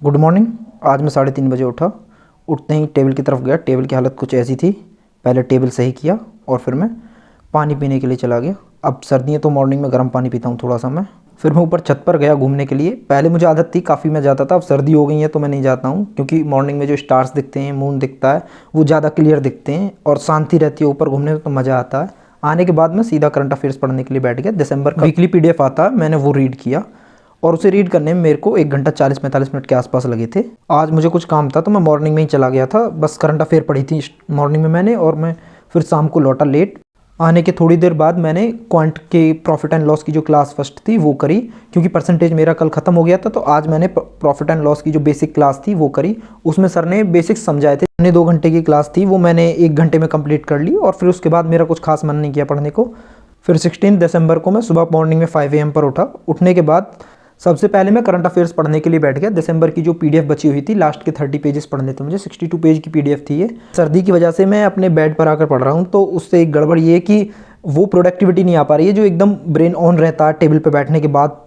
Good morning. आज मैं 3:30 बजे उठा। उठते ही टेबल की तरफ गया। टेबल की हालत कुछ ऐसी थी। पहले टेबल सही किया और फिर मैं पानी पीने के लिए चला गया। अब सर्दी है तो मॉर्निंग में गर्म पानी पीता हूँ थोड़ा सा मैं। फिर मैं ऊपर छत पर गया घूमने के लिए। पहले मुझे आदत थी, काफ़ी मैं जाता था। अब सर्दी हो गई है तो मैं नहीं जाता हूँ, क्योंकि मॉर्निंग में जो स्टार्स दिखते हैं, मून दिखता है, वो ज़्यादा क्लियर दिखते हैं और शांति रहती है ऊपर घूमने में, तो मज़ा आता है। आने के बाद मैं सीधा करंट अफेयर्स पढ़ने के लिए बैठ गया। दिसंबर का वीकली PDF आता है, मैंने वो रीड किया और उसे रीड करने में मेरे को 1 घंटा 40-45 मिनट के आसपास लगे थे। आज मुझे कुछ काम था तो मैं मॉर्निंग में ही चला गया था। बस करंट अफेयर पढ़ी थी मॉर्निंग में मैंने, और मैं फिर शाम को लौटा लेट। आने के थोड़ी देर बाद मैंने क्वांट के प्रॉफिट एंड लॉस की जो क्लास फर्स्ट थी वो करी, क्योंकि परसेंटेज मेरा कल ख़त्म हो गया था। तो आज मैंने प्रॉफिट एंड लॉस की जो बेसिक क्लास थी वो करी। उसमें सर ने बेसिक्स समझाए थे। मैंने 2 घंटे की क्लास थी, वो मैंने 1 घंटे में कंप्लीट कर ली और फिर उसके बाद मेरा कुछ खास मन नहीं किया पढ़ने को। फिर 16 दिसंबर को मैं सुबह मॉर्निंग में 5 AM पर उठा। उठने के बाद सबसे पहले मैं करंट अफेयर्स पढ़ने के लिए बैठ गया। दिसंबर की जो PDF बची हुई थी, लास्ट के 30 पेजेस पढ़ने थे मुझे। 62 पेज की PDF थी ये। सर्दी की वजह से मैं अपने बेड पर आकर पढ़ रहा हूँ, तो उससे एक गड़बड़ ये है कि वो प्रोडक्टिविटी नहीं आ पा रही है जो एकदम ब्रेन ऑन रहता है टेबल पे बैठने के बाद।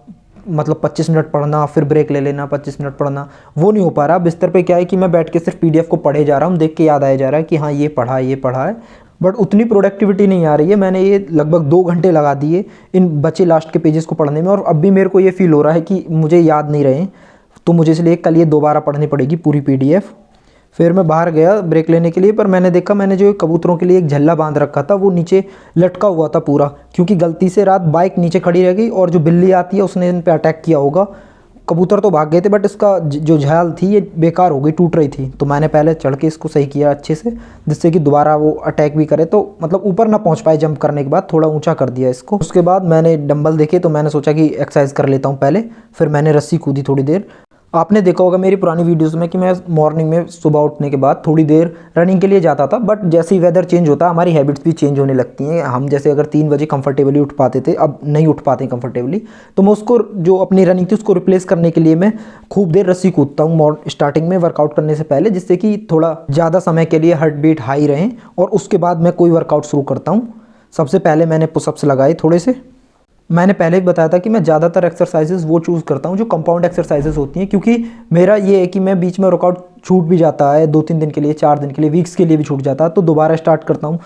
मतलब 25 मिनट पढ़ना, फिर ब्रेक ले लेना, 25 मिनट पढ़ना, वो नहीं हो पा रहा। बिस्तर पे क्या है कि मैं बैठ के सिर्फ PDF को पढ़े जा रहा हूँ, देख के याद आया जा रहा है कि हाँ ये पढ़ा है, ये पढ़ा है, बट उतनी प्रोडक्टिविटी नहीं आ रही है। मैंने ये लगभग 2 घंटे लगा दिए इन बचे लास्ट के पेजेस को पढ़ने में, और अब भी मेरे को ये फील हो रहा है कि मुझे याद नहीं रहे। तो मुझे इसलिए कल ये दोबारा पढ़नी पड़ेगी पूरी PDF। फिर मैं बाहर गया ब्रेक लेने के लिए, पर मैंने देखा मैंने जो कबूतरों के लिए एक झल्ला बांध रखा था वो नीचे लटका हुआ था पूरा, क्योंकि गलती से रात बाइक नीचे खड़ी रह गई और जो बिल्ली आती है उसने इन पे अटैक किया होगा। कबूतर तो भाग गए थे, बट इसका जो झाल थी ये बेकार हो गई, टूट रही थी। तो मैंने पहले चढ़ के इसको सही किया अच्छे से, जिससे कि दोबारा वो अटैक भी करे, तो मतलब ऊपर ना पहुंच पाए। जंप करने के बाद थोड़ा ऊंचा कर दिया इसको। उसके बाद मैंने डंबल देखे तो मैंने सोचा कि एक्सरसाइज कर लेता हूं पहले। फिर मैंने रस्सी कूदी थोड़ी देर। आपने देखा होगा मेरी पुरानी वीडियोस में कि मैं मॉर्निंग में सुबह उठने के बाद थोड़ी देर रनिंग के लिए जाता था, बट जैसे ही वेदर चेंज होता है हमारी हैबिट्स भी चेंज होने लगती हैं। हम जैसे अगर 3 बजे कंफर्टेबली उठ पाते थे, अब नहीं उठ पाते कंफर्टेबली, तो मैं उसको जो अपनी रनिंग थी उसको रिप्लेस करने के लिए मैं खूब देर रस्सी कूदता हूँ स्टार्टिंग में वर्कआउट करने से पहले, जिससे कि थोड़ा ज़्यादा समय के लिए हार्ट बीट हाई रहें, और उसके बाद मैं कोई वर्कआउट शुरू करता हूँ। सबसे पहले मैंने पुशअप्स लगाए थोड़े से। मैंने पहले भी बताया था कि मैं ज़्यादातर एक्सरसाइजेज वो चूज़ करता हूँ जो कंपाउंड एक्सरसाइजेज होती हैं, क्योंकि मेरा ये है कि मैं बीच में वर्कआउट छूट भी जाता है 2-3 दिन के लिए, 4 दिन के लिए, वीक्स के लिए भी छूट जाता है, तो दोबारा स्टार्ट करता हूँ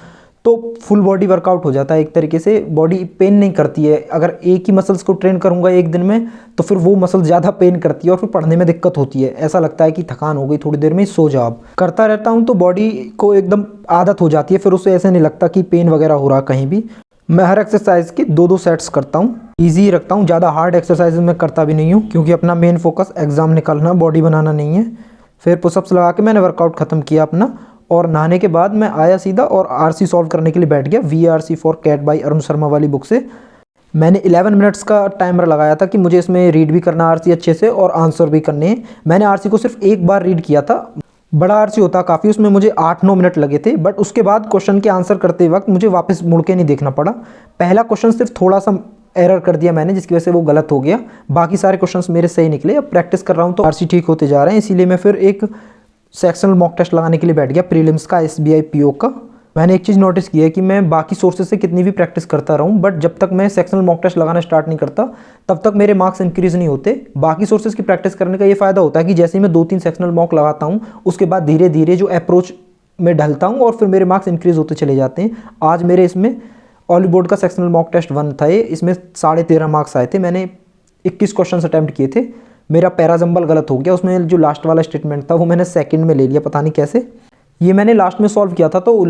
तो फुल बॉडी वर्कआउट हो जाता है। एक तरीके से बॉडी पेन नहीं करती है। अगर एक ही मसल्स को ट्रेन करूँगा एक दिन में तो फिर वो मसल ज़्यादा पेन करती है और फिर पढ़ने में दिक्कत होती है। ऐसा लगता है कि थकान हो गई, थोड़ी देर में सो जाओ। करता रहता हूँ तो बॉडी को एकदम आदत हो जाती है, फिर उससे ऐसे नहीं लगता कि पेन वगैरह हो रहा कहीं भी। मैं हर एक्सरसाइज के 2-2 सेट्स करता हूँ, ईजी रखता हूँ। ज़्यादा हार्ड एक्सरसाइज में करता भी नहीं हूँ, क्योंकि अपना मेन फोकस एग्जाम निकालना, बॉडी बनाना नहीं है। फिर पुशअप्स लगा के मैंने वर्कआउट ख़त्म किया अपना, और नहाने के बाद मैं आया सीधा और RC सॉल्व करने के लिए बैठ गया। VRC for cat by Arun Sharma वाली बुक से। मैंने 11 मिनट्स का टाइमर लगाया था कि मुझे इसमें रीड भी करना RC अच्छे से और आंसर भी करने हैं। मैंने RC को सिर्फ एक बार रीड किया था। बड़ा RC होता काफ़ी, उसमें मुझे 8-9 मिनट लगे थे, बट उसके बाद क्वेश्चन के आंसर करते वक्त मुझे वापस मुड़ के नहीं देखना पड़ा। पहला क्वेश्चन सिर्फ थोड़ा सा एरर कर दिया मैंने, जिसकी वजह से वो गलत हो गया। बाकी सारे क्वेश्चंस मेरे सही निकले। अब प्रैक्टिस कर रहा हूँ तो RC ठीक होते जा रहे हैं, इसीलिए मैं फिर एक सेक्शनल मॉक टेस्ट लगाने के लिए बैठ गया, प्रीलिम्स का, SBI PO का। मैंने एक चीज़ नोटिस की है कि मैं बाकी सोर्सेज से कितनी भी प्रैक्टिस करता रहूं, बट जब तक मैं सेक्शनल मॉक टेस्ट लगाना स्टार्ट नहीं करता तब तक मेरे मार्क्स इंक्रीज नहीं होते। बाकी सोर्सेज की प्रैक्टिस करने का ये फ़ायदा होता है कि जैसे ही मैं 2-3 सेक्शनल मॉक लगाता हूँ उसके बाद धीरे धीरे जो अप्रोच में ढलता हूँ और फिर मेरे मार्क्स इंक्रीज होते चले जाते हैं। आज मेरे इसमें ऑली बोर्ड का सेक्शनल मॉक टेस्ट 1 था, इसमें 13.5 मार्क्स आए थे। मैंने 21 क्वेश्चन अटैम्प्ट किए थे। मेरा पैराजम्बल गलत हो गया, उसमें जो लास्ट वाला स्टेटमेंट था वो मैंने सेकंड में ले लिया, पता नहीं कैसे। ये मैंने लास्ट में सॉल्व किया था, तो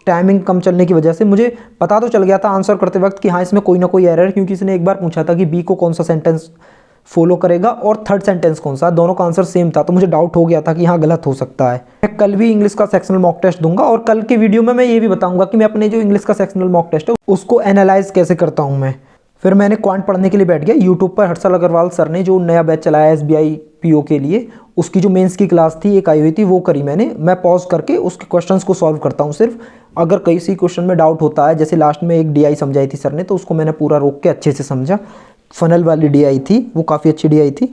टाइमिंग कम चलने की वजह से मुझे पता तो चल गया था आंसर करते वक्त कि हाँ इसमें कोई ना कोई एरर है, क्योंकि इसने एक बार पूछा था कि B को कौन सा सेंटेंस फॉलो करेगा और थर्ड सेंटेंस कौन सा, दोनों का आंसर सेम था, तो मुझे डाउट हो गया था कि हाँ गलत हो सकता है। मैं कल भी इंग्लिश का सेक्शनल मॉक टेस्ट दूंगा, और कल की वीडियो में मैं ये भी बताऊंगा कि मैं अपने जो इंग्लिश का सेक्शनल मॉक टेस्ट है उसको एनालाइज कैसे करता हूँ मैं। फिर मैंने क्वांट पढ़ने के लिए बैठ गया। यूट्यूब पर हर्षल अग्रवाल सर ने जो नया बैच चलाया SBI PO के लिए, उसकी जो मेंस की क्लास थी एक आई हुई थी, वो करी मैंने। मैं पॉज करके उसके क्वेश्चंस को सॉल्व करता हूँ सिर्फ। अगर किसी क्वेश्चन में डाउट होता है, जैसे लास्ट में एक DI समझाई थी सर ने, तो उसको मैंने पूरा रोक के अच्छे से समझा। फनल वाली DI थी, वो काफ़ी अच्छी DI थी।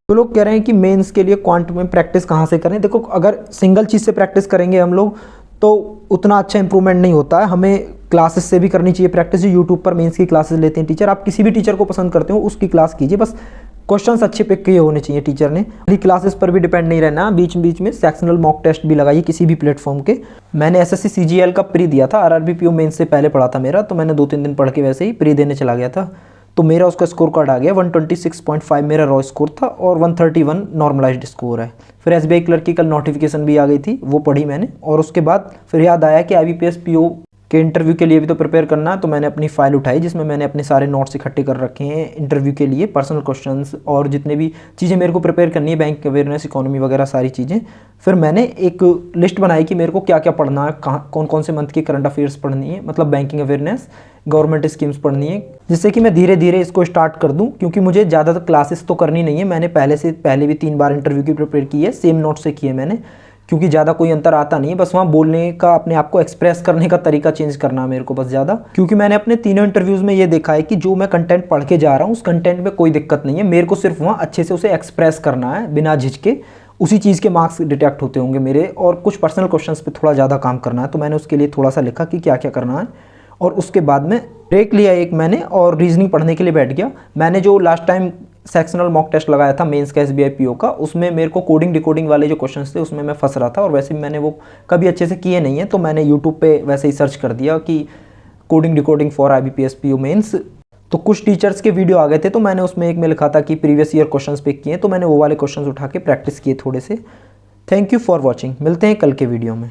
तो लोग कह रहे हैं कि मेंस के लिए क्वांट में प्रैक्टिस कहाँ से करें। देखो, अगर सिंगल चीज़ से प्रैक्टिस करेंगे हम लोग तो उतना अच्छा इंप्रूवमेंट नहीं होता है। हमें क्लासेस से भी करनी चाहिए प्रैक्टिस। जो यूट्यूब पर मेंस की क्लासेस लेते हैं टीचर, आप किसी भी टीचर को पसंद करते हो उसकी क्लास कीजिए। बस क्वेश्चंस अच्छे पिक किए होने चाहिए टीचर ने। खाली क्लासेस पर भी डिपेंड नहीं रहना, बीच बीच में सेक्शनल मॉक टेस्ट भी लगाइए किसी भी प्लेटफॉर्म के। मैंने एसएससी सीजीएल का प्री दिया था, आरआरबी पीओ मेंस से पहले पढ़ा था मेरा, तो मैंने 2-3 दिन पढ़ के वैसे ही प्री देने चला गया था। तो मेरा उसका स्कोर कार्ड आ गया 126.5 मेरा रॉ स्कोर था और 131 नॉर्मलाइज्ड स्कोर है। फिर एसबीआई क्लर्क की कल नोटिफिकेशन भी आ गई थी, वो पढ़ी मैंने, और उसके बाद फिर याद आया कि आईबीपीएस पीओ के इंटरव्यू के लिए भी तो प्रिपेयर करना है। तो मैंने अपनी फाइल उठाई जिसमें मैंने अपने सारे नोट्स इकट्ठे कर रखे हैं इंटरव्यू के लिए, पर्सनल क्वेश्चंस और जितने भी चीज़ें मेरे को प्रिपेयर करनी है, बैंक अवेयरनेस, इकोनॉमी वगैरह सारी चीज़ें। फिर मैंने एक लिस्ट बनाई कि मेरे को क्या क्या पढ़ना है, कहाँ कौन कौन से मंथ की करंट अफेयर्स पढ़नी है, मतलब बैंकिंग अवेयरनेस, गवर्नमेंट स्कीम्स पढ़नी है, जिससे कि मैं धीरे धीरे इसको स्टार्ट कर दूं, क्योंकि मुझे ज़्यादातर क्लासेस तो करनी नहीं है। मैंने पहले भी 3 बार इंटरव्यू की प्रिपेयर की है, सेम नोट से की है मैंने, क्योंकि ज़्यादा कोई अंतर आता नहीं है, बस वहाँ बोलने का, अपने आप को एक्सप्रेस करने का तरीका चेंज करना है मेरे को बस ज़्यादा। क्योंकि मैंने अपने तीनों इंटरव्यूज़ में ये देखा है कि जो मैं कंटेंट पढ़ के जा रहा हूँ उस कंटेंट में कोई दिक्कत नहीं है, मेरे को सिर्फ वहाँ अच्छे से उसे एक्सप्रेस करना है बिना झिझके। उसी चीज़ के मार्क्स डिटेक्ट होते होंगे मेरे, और कुछ पर्सनल क्वेश्चंस पे थोड़ा ज़्यादा काम करना है। तो मैंने उसके लिए थोड़ा सा लिखा कि क्या क्या करना है, और उसके बाद में ब्रेक लिया एक मैंने और रीजनिंग पढ़ने के लिए बैठ गया। मैंने जो last time sectional mock test लगाया था मेंस का एसबीआई पीओ का, उसमें मेरे को कोडिंग डिकोडिंग वाले जो क्वेश्चंस थे उसमें मैं फंस रहा था, और वैसे भी मैंने वो कभी अच्छे से किए नहीं है। तो मैंने यूट्यूब पे वैसे ही सर्च कर दिया कि coding decoding for IBPS PO mains, तो कुछ टीचर्स के वीडियो आ गए थे, तो मैंने उसमें एक में लिखा था कि प्रीवियस ईयर क्वेश्चंस पिक किए, तो मैंने वो वाले क्वेश्चंस उठा के प्रैक्टिस किए थोड़े से। थैंक यू फॉर वॉचिंग, मिलते हैं कल के वीडियो में।